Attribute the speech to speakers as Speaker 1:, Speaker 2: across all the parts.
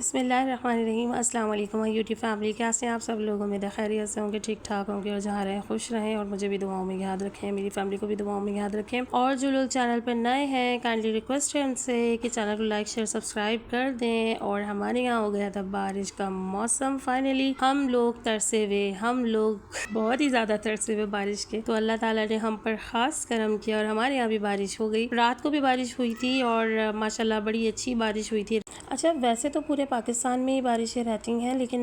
Speaker 1: बिस्मिल्लाहिर्रहमानिर्रहीम। अस्सलाम वालेकुम यूट्यूब फैमिली, कैसे हैं आप सब लोग? उम्मीद है खैरियत से होंगे, ठीक ठाक होंगे और जहाँ रहें खुश रहें और मुझे भी दुआओं में याद रखें, मेरी फैमिली को भी दुआओं में याद रखें। और जो लोग चैनल पर नए हैं, काइंडली रिक्वेस्ट है उनसे कि चैनल को लाइक शेयर सब्सक्राइब कर दें। और हमारे यहाँ हो गया था बारिश का मौसम, फाइनली हम लोग तरसे हुए, हम लोग बहुत ही ज़्यादा तरसे हुए बारिश के। तो अल्लाह ताला ने हम पर ख़ास करम किया और हमारे यहाँ भी बारिश हो गई। रात को भी बारिश हुई थी और माशाल्लाह बड़ी अच्छी बारिश हुई थी। अच्छा, वैसे तो पूरे पाकिस्तान में ही बारिशें रहती हैं, लेकिन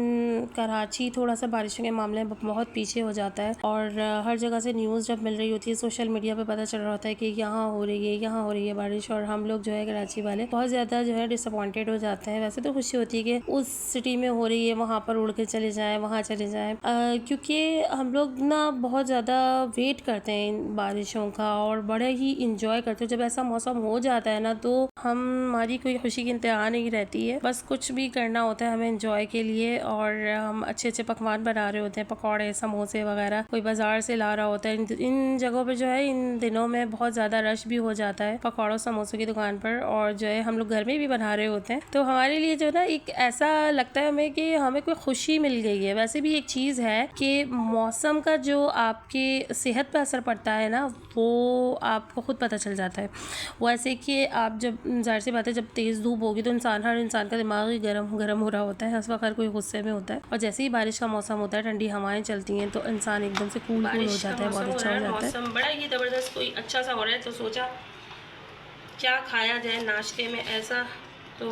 Speaker 1: कराची थोड़ा सा बारिशों के मामले में बहुत पीछे हो जाता है। और हर जगह से न्यूज़ जब मिल रही होती है, सोशल मीडिया पे पता चल रहा होता है कि यहाँ हो रही है, यहाँ हो रही है बारिश, और हम लोग जो है कराची वाले बहुत ज़्यादा जो है डिसअपॉइंटेड हो जाते हैं। वैसे तो खुशी होती है कि उस सिटी में हो रही है, वहाँ पर उड़ के चले जाएँ, वहाँ चले जाएँ, क्योंकि हम लोग ना बहुत ज़्यादा वेट करते हैं इन बारिशों का और बड़े ही इंजॉय करते हैं। जब ऐसा मौसम हो जाता है ना, तो हमारी कोई खुशी की इंतहा नहीं रहती है। बस कुछ भी करना होता है हमें एंजॉय के लिए, और हम अच्छे अच्छे पकवान बना रहे होते हैं, पकौड़े समोसे वगैरह, कोई बाजार से ला रहा होता है। इन जगहों पर जो है इन दिनों में बहुत ज़्यादा रश भी हो जाता है पकौड़ों समोसों की दुकान पर, और जो है हम लोग घर में भी बना रहे होते हैं। तो हमारे लिए जो है ना एक ऐसा लगता है हमें कि हमें कोई खुशी मिल गई है। वैसे भी एक चीज़ है कि मौसम का जो आपके सेहत पर असर पड़ता है ना, वो आपको खुद पता चल जाता है। वो ऐसे कि आप जब ज़ाहिर सी बात है जब तेज़ धूप होगी तो हर इंसान का दिमाग ही गरम हो रहा होता है, उस वक्त हर कोई गुस्से में होता है। और जैसे ही बारिश का मौसम होता है, ठंडी हवाएं चलती हैं, तो इंसान एकदम से कूल हो जाता है, बहुत अच्छा हो जाता है।
Speaker 2: मौसम बड़ा ही ज़बरदस्त कोई अच्छा सा हो रहा है, तो सोचा क्या खाया जाए नाश्ते में ऐसा। तो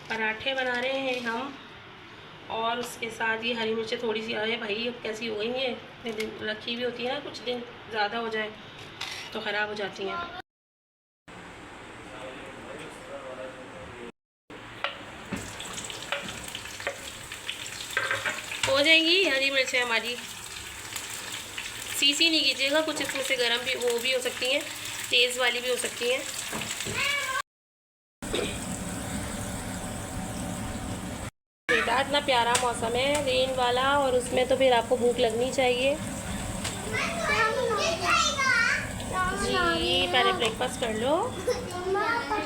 Speaker 2: पराठे बना रहे हैं हम, और उसके साथ ये हरी मिर्चें थोड़ी सी आए भाई, अब कैसी हो गई ये, इतने दिन रखी हुई होती है ना, कुछ दिन ज़्यादा हो जाए तो ख़राब हो जाती हैं। हो जाएंगी हरी मिर्चें हमारी, सीसी नहीं कीजिएगा, कुछ इसमें से गर्म भी वो भी हो सकती हैं, तेज़ वाली भी हो सकती हैं। बेटा इतना प्यारा मौसम है रेन वाला, और उसमें तो फिर आपको भूख लगनी चाहिए जी। पहले ब्रेकफास्ट कर लो।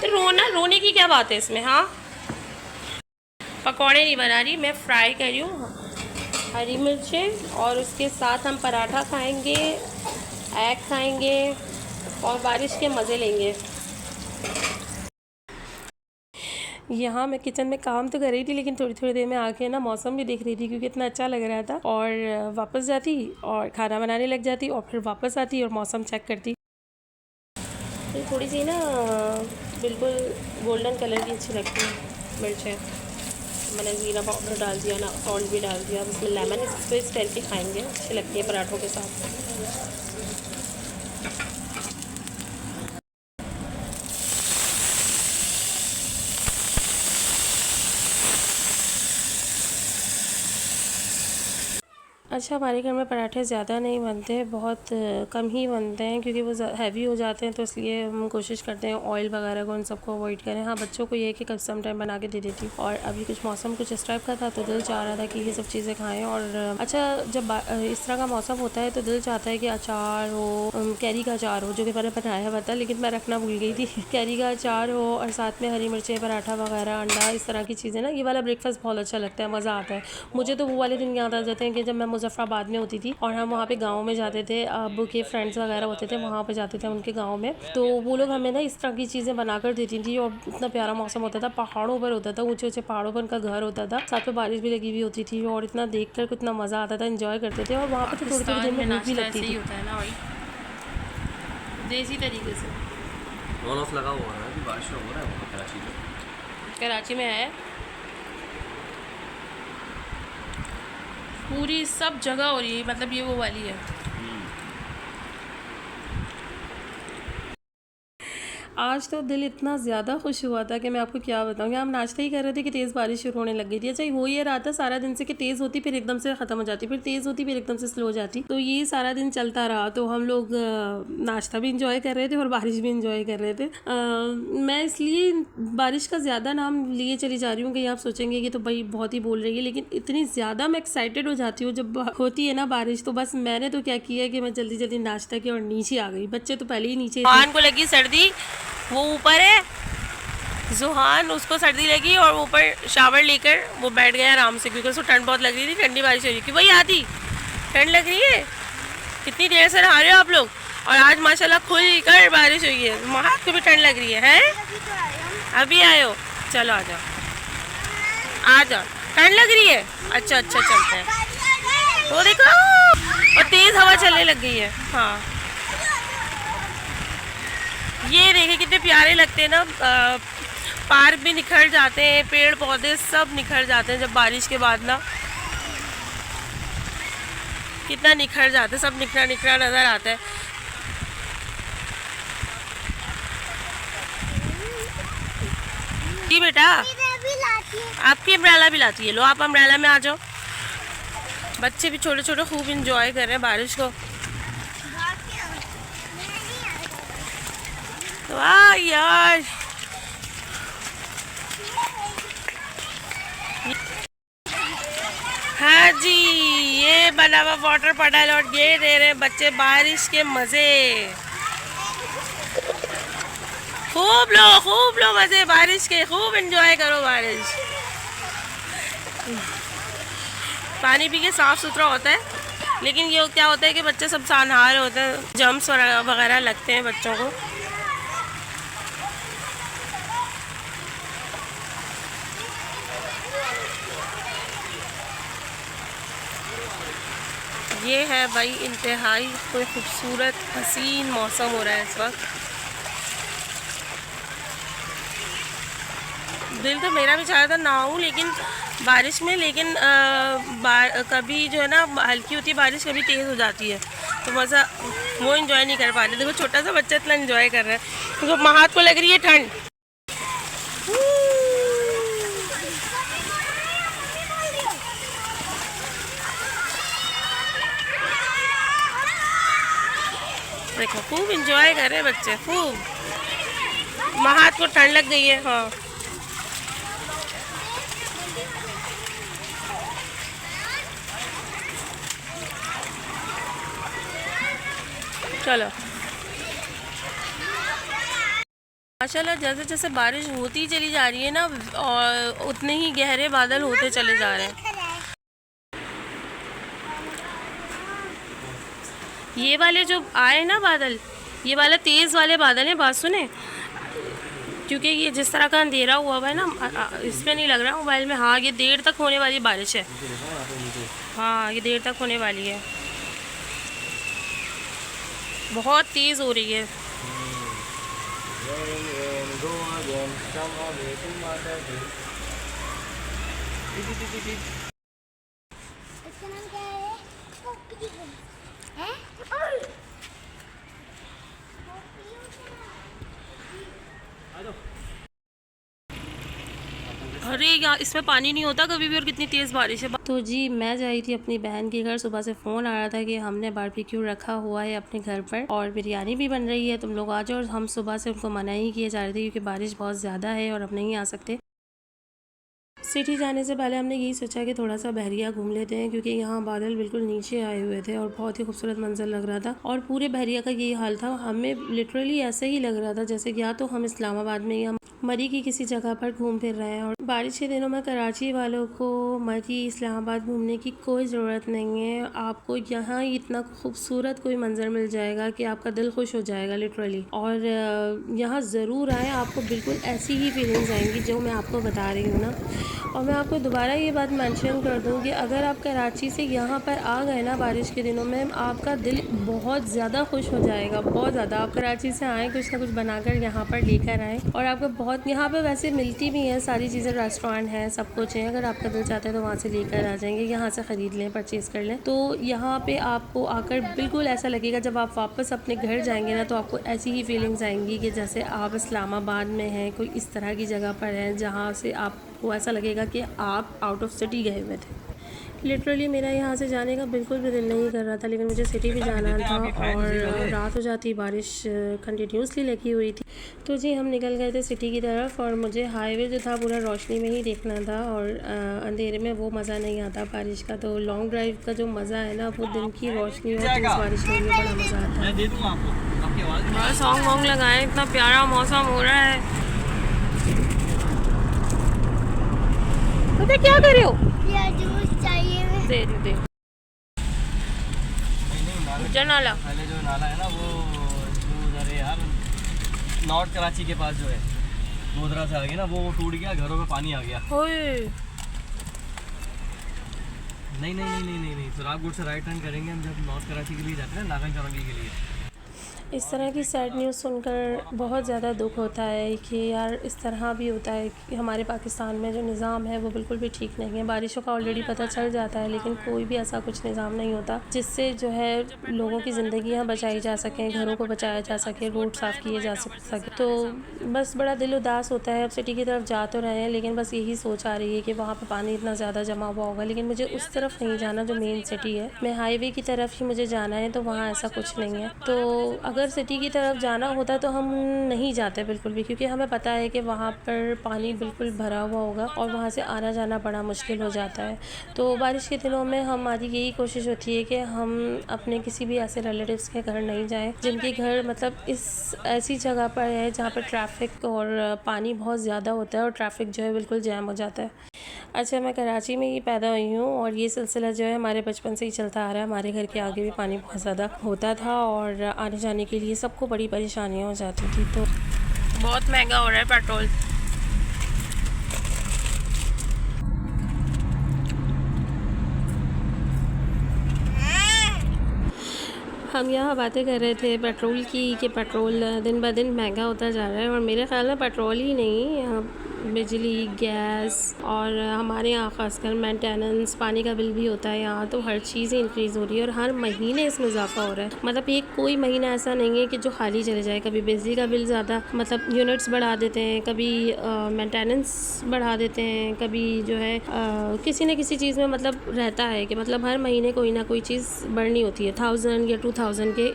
Speaker 2: तो रोने की क्या बात है इसमें? हाँ, पकौड़े नहीं बना रही मैं, फ्राई कर रही हूँ हरी मिर्चें, और उसके साथ हम पराठा खाएंगे, एग खाएंगे और बारिश के मज़े लेंगे।
Speaker 1: यहाँ मैं किचन में काम तो कर रही थी, लेकिन थोड़ी थोड़ी देर में आके ना मौसम भी देख रही थी, क्योंकि इतना अच्छा लग रहा था। और वापस जाती और खाना बनाने लग जाती, और फिर वापस आती और मौसम चेक करती।
Speaker 2: तो थोड़ी सी ना बिल्कुल गोल्डन कलर की अच्छी लगती है मिर्चें। मैंने ज़ीरा पाउडर डाल दिया ना, सॉल्ट भी डाल दिया, उसमें लेमन स्क्वीज़ करके खाएंगे, अच्छी लगती है पराठों के साथ।
Speaker 1: अच्छा, हमारे घर में पराठे ज़्यादा नहीं बनते, बहुत कम ही बनते हैं, क्योंकि वो हैवी हो जाते हैं, तो इसलिए हम कोशिश करते हैं ऑयल वगैरह को उन सबको अवॉइड करें। हाँ, बच्चों को ये कि कभी सम टाइम बना के दे देती। और अभी कुछ मौसम कुछ इस टाइप का था, तो दिल चाह रहा था कि ये सब चीज़ें खाएँ। और अच्छा, जब इस तरह का मौसम होता है तो दिल चाहता है कि अचार हो, कैरी का अचार हो, जो कि मैंने बनाया हुआ था लेकिन मैं रखना भूल गई थी। कैरी का अचार हो और साथ में हरी मिर्चें, पराठा वगैरह, अंडा, इस तरह की चीज़ें ना, ये वाला ब्रेकफास्ट बहुत अच्छा लगता है, मज़ा आता है। मुझे तो वो वाले दिन याद आ जाते हैं कि जब मैं मुजफ्फराबाद में होती थी और हम वहाँ पे गाँव में जाते थे, अब्बू के फ्रेंड्स वगैरह होते थे, वहाँ पे जाते थे उनके गाँव में, तो वो लोग हमें ना इस तरह की चीज़ें बना कर देती थी। और इतना प्यारा मौसम होता था, पहाड़ों पर होता था, ऊँचे ऊँचे पहाड़ों पर उनका घर होता था, साथ में बारिश भी लगी हुई होती थी, और इतना देख कर कितना मज़ा आता था, इंजॉय करते थे। और वहाँ पर तो थोड़ी थोड़ी देर में भूख भी लगती थी।
Speaker 2: होता है ना भाई, देसी तरीके से।
Speaker 3: ऑन ऑफ लगा हुआ है कि बारिश हो रहा है कराची में।
Speaker 2: कराची में है, पूरी सब जगह हो रही है, मतलब ये वो वाली है।
Speaker 1: आज तो दिल इतना ज़्यादा खुश हुआ था कि मैं आपको क्या बताऊँ। हम नाश्ता ही कर रहे थे कि तेज़ बारिश शुरू होने लग गई थी। अच्छा, हो ये रहा था सारा दिन से कि तेज़ होती, फिर एकदम से ख़त्म हो जाती, फिर तेज़ होती, फिर एकदम से स्लो हो जाती, तो ये सारा दिन चलता रहा। तो हम लोग नाश्ता भी इंजॉय कर रहे थे और बारिश भी इंजॉय कर रहे थे। मैं इसलिए बारिश का ज़्यादा नाम लिए चली जा रही हूँ कि आप सोचेंगे कि तो भाई बहुत ही बोल रही है, लेकिन इतनी ज़्यादा मैं एक्साइटेड हो जाती हूँ जब होती है ना बारिश। तो बस मैंने तो क्या किया कि मैं जल्दी जल्दी नाश्ता किया और नीचे आ गई। बच्चे तो पहले ही नीचे थे।
Speaker 2: को लगी सर्दी, वो ऊपर है, जुहान उसको सर्दी लगी और ऊपर शावर लेकर वो बैठ गया आराम से, क्योंकि उसको ठंड बहुत लग रही थी, ठंडी बारिश हो रही थी। वही आती ठंड लग रही है, कितनी देर से नहा रहे हो आप लोग, और आज माशाल्लाह खुल कर बारिश हुई है, महात को भी ठंड लग रही है, हैं? अभी आए हो, चलो आ जाओ आ जाओ, ठंड लग रही है, अच्छा अच्छा चलते हैं। वो देखो, और तेज़ हवा चलने लग गई है। हाँ, ये देखिए कितने प्यारे लगते हैं ना, पार्क भी निखर जाते हैं, पेड़ पौधे सब निखर जाते हैं जब बारिश के बाद ना, कितना निखर जाते हैं, सब निखरा निखरा नज़र आता है। जी बेटा, आपकी अम्ब्रेला भी लाती है, लो आप अम्ब्रेला में आ जाओ। बच्चे भी छोटे छोटे खूब इंजॉय कर रहे हैं बारिश को। वाह यार, हाँ जी, ये बना हुआ वाटर पडल और ये दे रहे हैं बच्चे बारिश के मज़े। खूब लो मज़े बारिश के, खूब एंजॉय करो बारिश। पानी पी के साफ़ सुथरा होता है, लेकिन ये क्या होता है कि बच्चे सब सानहार होते हैं, जम्स वगैरह लगते हैं बच्चों को। ये है भाई इंतहाई कोई खूबसूरत हसीन मौसम हो रहा है इस वक्त। दिल तो मेरा भी चाह रहा था नहाऊं लेकिन बारिश में, लेकिन कभी जो है ना हल्की होती है बारिश, कभी तेज़ हो जाती है, तो मज़ा वो एंजॉय नहीं कर पा रहे। देखो छोटा सा बच्चा इतना एंजॉय कर रहा है, तो महात को लग रही है ठंड। देखो खूब एंजॉय कर रहे हैं बच्चे, खूब। महात को ठंड लग गई है। हाँ, चलो माशाल्लाह, जैसे जैसे बारिश होती चली जा रही है ना, और उतने ही गहरे बादल होते चले जा रहे हैं। ये वाले जो आए ना बादल, ये वाला तेज़ वाले बादल हैं, बात सुने, क्योंकि ये जिस तरह का अंधेरा हुआ है ना, इसमें नहीं लग रहा मोबाइल में। हाँ, ये देर तक होने वाली बारिश है। हाँ, ये देर तक होने वाली है, बहुत तेज़ हो रही है। अरे यार, इसमें पानी नहीं होता कभी भी, और कितनी तेज़ बारिश है।
Speaker 1: तो जी मैं जा रही थी अपनी बहन के घर, सुबह से फ़ोन आ रहा था कि हमने बारबेक्यू रखा हुआ है अपने घर पर और बिरयानी भी बन रही है, तुम लोग आ जाओ। और हम सुबह से उनको मना ही किए जा रहे थे क्योंकि बारिश बहुत ज़्यादा है और अब नहीं आ सकते। सिटी जाने से पहले हमने यही सोचा कि थोड़ा सा बहरिया घूम लेते हैं, क्योंकि यहाँ बादल बिल्कुल नीचे आए हुए थे और बहुत ही खूबसूरत मंजर लग रहा था। और पूरे बहरिया का यही हाल था, हमें लिटरली ऐसे ही लग रहा था जैसे या तो हम इस्लामाबाद में या मरी की किसी जगह पर घूम फिर रहे हैं। और बारिश के दिनों में कराची वालों को मरी इस्लामाबाद घूमने की कोई ज़रूरत नहीं है। आपको यहाँ इतना खूबसूरत कोई मंजर मिल जाएगा कि आपका दिल खुश हो जाएगा लिटरली। और यहाँ ज़रूर आए, आपको बिल्कुल ऐसी ही फीलिंग्स आएंगी जो मैं आपको बता रही हूँ ना। और मैं आपको दोबारा ये बात मेंशन कर दूँ कि अगर आप कराची से यहाँ पर आ गए ना बारिश के दिनों में, आपका दिल बहुत ज़्यादा खुश हो जाएगा, बहुत ज़्यादा। आप कराची से आएँ, कुछ ना कुछ बनाकर यहाँ पर लेकर आएँ, और आपको बहुत, यहाँ पे वैसे मिलती भी हैं सारी चीज़ें, रेस्टोरेंट हैं, सब कुछ है। अगर आपका दिल चाहता है तो वहाँ से लेकर आ जाएंगे, यहाँ से ख़रीद लें, परचेज़ कर लें। तो यहाँ पे आपको आकर बिल्कुल ऐसा लगेगा, जब आप वापस अपने घर जाएंगे ना, तो आपको ऐसी ही फीलिंग्स आएंगी कि जैसे आप इस्लामाबाद में हैं, कोई इस तरह की जगह पर हैं जहाँ से आपको ऐसा लगेगा कि आप आउट ऑफ सिटी गए हुए थे। लिटरली मेरा यहाँ से जाने का बिल्कुल भी दिल नहीं कर रहा था, लेकिन मुझे सिटी भी जाना था और रात हो जाती, बारिश कंटिन्यूसली लगी हुई थी। तो जी हम निकल गए थे सिटी की तरफ, और मुझे हाईवे जो था पूरा रोशनी में ही देखना था, और अंधेरे में वो मज़ा नहीं आता बारिश का। तो लॉन्ग ड्राइव का जो मज़ा है ना, वो दिन की रोशनी और तेज़ बारिश में बड़ा मज़ा आता है।
Speaker 2: सॉन्ग वॉन्ग लगाए, इतना प्यारा मौसम हो रहा है।
Speaker 1: बेटा क्या कर रहे हो?
Speaker 4: या जूस चाहिए।
Speaker 1: दे दे उज्जर नाला।
Speaker 3: पहले जो नाला है ना वो जो उधर है यार, नॉर्थ कराची के पास जो है, गोधरा से आगे ना, वो टूट गया, घरों में पानी आ गया। नहीं, सुरागुड़ से राइट टर्न करेंगे हम जब नॉर्थ कराची के लिए जाते हैं, नागन चौरंगी के लिए।
Speaker 1: इस तरह की सैड न्यूज़ सुनकर बहुत ज़्यादा दुख होता है कि यार इस तरह भी होता है कि हमारे पाकिस्तान में जो निज़ाम है वो बिल्कुल भी ठीक नहीं है। बारिशों का ऑलरेडी पता चल जाता है, लेकिन कोई भी ऐसा कुछ निज़ाम नहीं होता जिससे जो है लोगों की ज़िंदगियां बचाई जा सकें, घरों को बचाया जा सके, रोड साफ़ किए जा सके। तो बस बड़ा दिल उदास होता है। अब सिटी की तरफ जा तो रहे हैं, लेकिन बस यही सोच आ रही है कि वहाँ पर पानी इतना ज़्यादा जमा हुआ होगा, लेकिन मुझे उस तरफ नहीं जाना जो मेन सिटी है। मैं हाईवे की तरफ ही मुझे जाना है, तो वहाँ ऐसा कुछ नहीं है। तो अगर सिटी की तरफ जाना होता तो हम नहीं जाते बिल्कुल भी, क्योंकि हमें पता है कि वहाँ पर पानी बिल्कुल भरा हुआ होगा और वहाँ से आना जाना बड़ा मुश्किल हो जाता है। तो बारिश के दिनों में हमारी यही कोशिश होती है कि हम अपने किसी भी ऐसे रिलेटिव्स के घर नहीं जाएं जिनके घर मतलब इस ऐसी जगह पर है जहाँ पर ट्रैफिक और पानी बहुत ज़्यादा होता है और ट्रैफिक जो है बिल्कुल जैम हो जाता है। अच्छा, मैं कराची में ही पैदा हुई हूँ और ये सिलसिला जो है हमारे बचपन से ही चलता आ रहा है। हमारे घर के आगे भी पानी बहुत ज़्यादा होता था और आने जाने के लिए सबको बड़ी परेशानियाँ हो जाती थी। तो बहुत महंगा हो रहा है पेट्रोल। हम यहाँ बातें कर रहे थे पेट्रोल की कि पेट्रोल दिन ब दिन महंगा होता जा रहा है और मेरे ख्याल में पेट्रोल ही नहीं, यहाँ बिजली, गैस और हमारे यहाँ ख़ासकर मेंटेनेंस, पानी का बिल भी होता है यहाँ, तो हर चीज़ इंक्रीज़ हो रही है और हर महीने इसमें इजाफा हो रहा है। मतलब ये कोई महीना ऐसा नहीं है कि जो खाली चले जाए। कभी बिजली का बिल ज़्यादा मतलब यूनिट्स बढ़ा देते हैं, कभी मेंटेनेंस बढ़ा देते हैं, कभी जो है किसी न किसी चीज़ में मतलब रहता है कि मतलब हर महीने कोई ना कोई चीज़ बढ़नी होती है। 1000 या 2000 के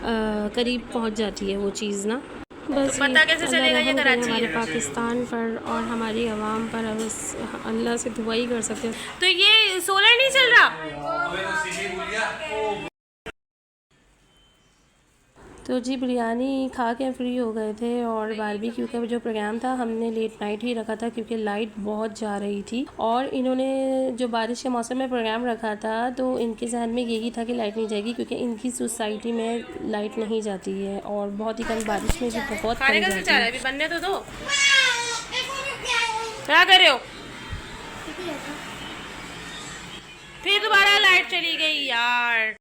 Speaker 1: करीब पहुँच जाती है वो चीज़ ना। बस
Speaker 2: तो पता कैसे चलेगा ये कराची
Speaker 1: हमारे पाकिस्तान पर और हमारी आवाम पर। अब बस अल्लाह से दुआ ही कर सकते हैं।
Speaker 2: तो ये सोलर नहीं चल रहा।
Speaker 1: तो जी बिरयानी खा के फ्री हो गए थे और बारबेक्यू का जो प्रोग्राम था हमने लेट नाइट ही रखा था क्योंकि लाइट बहुत जा रही थी और इन्होंने जो बारिश के मौसम में प्रोग्राम रखा था तो इनके जहन में यही था कि लाइट नहीं जाएगी क्योंकि इनकी सोसाइटी में लाइट नहीं जाती है और बहुत ही कम बारिश में भी बहुत कम जाती है।
Speaker 2: अभी बनने तो दो। क्या कर रहे हो? फिर दोबारा लाइट चली गई यार।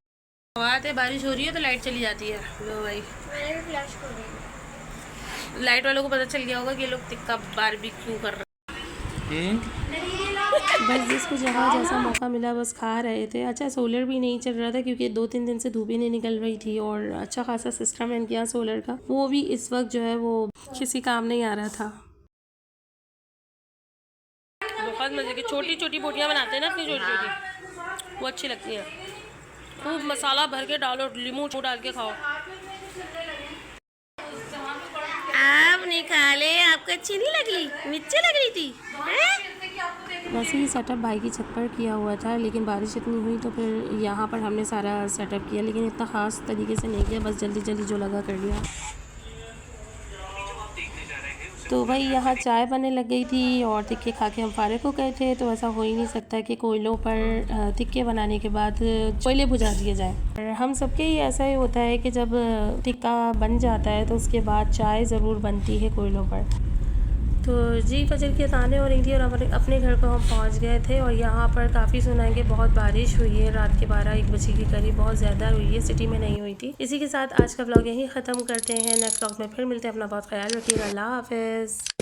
Speaker 2: बात है बारिश हो रही है तो लाइट चली जाती है। लो भाई,
Speaker 4: मैंने भी फ्लैश कर दिया।
Speaker 2: लाइट वालों को पता चल गया होगा कि ये लोग तिक्का बारबेक्यू कर रहे हैं।
Speaker 1: बस जिसको जहाँ जैसा मौका मिला बस खा रहे थे। अच्छा, सोलर भी नहीं चल रहा था क्योंकि 2-3 दिन से धूप ही नहीं निकल रही थी और अच्छा खासा सिस्टम है इनके यहाँ सोलर का, वो भी इस वक्त जो है वो किसी काम नहीं आ रहा था।
Speaker 2: बहुत मजे की छोटी छोटी बोटियाँ बनाते हैं ना, इतनी छोटी छोटी, वो अच्छी लगती है। खूब मसाला भर के डालो, लीमू डाल के खाओ। आप नहीं खा ले, आपको अच्छी नहीं लगी, मिर्ची लग रही थी।
Speaker 1: वैसे ही सेटअप भाई की छत पर किया हुआ था, लेकिन बारिश इतनी हुई तो फिर यहाँ पर हमने सारा सेटअप किया, लेकिन इतना ख़ास तरीके से नहीं किया, बस जल्दी जल्दी जो लगा कर लिया। तो भाई यहाँ चाय बनने लग गई थी और टिक्के खा के हम फारिग हो गए थे। तो ऐसा हो ही नहीं सकता कि कोयलों पर टिक्के बनाने के बाद कोयले बुझा दिए जाएं। हम सबके ही ऐसा ही होता है कि जब टिक्का बन जाता है तो उसके बाद चाय ज़रूर बनती है कोयलों पर। तो जी फजर की अज़ानें हो रही थी और अपने घर को हम पहुंच गए थे और यहाँ पर काफ़ी सुना है कि बहुत बारिश हुई है रात के 12-1 बजे के करीब, बहुत ज़्यादा हुई है, सिटी में नहीं हुई थी। इसी के साथ आज का व्लॉग यहीं ख़त्म करते हैं। नेक्स्ट व्लॉग में फिर मिलते हैं। अपना बहुत ख्याल रखिएगा। अल्लाह हाफ़िज़।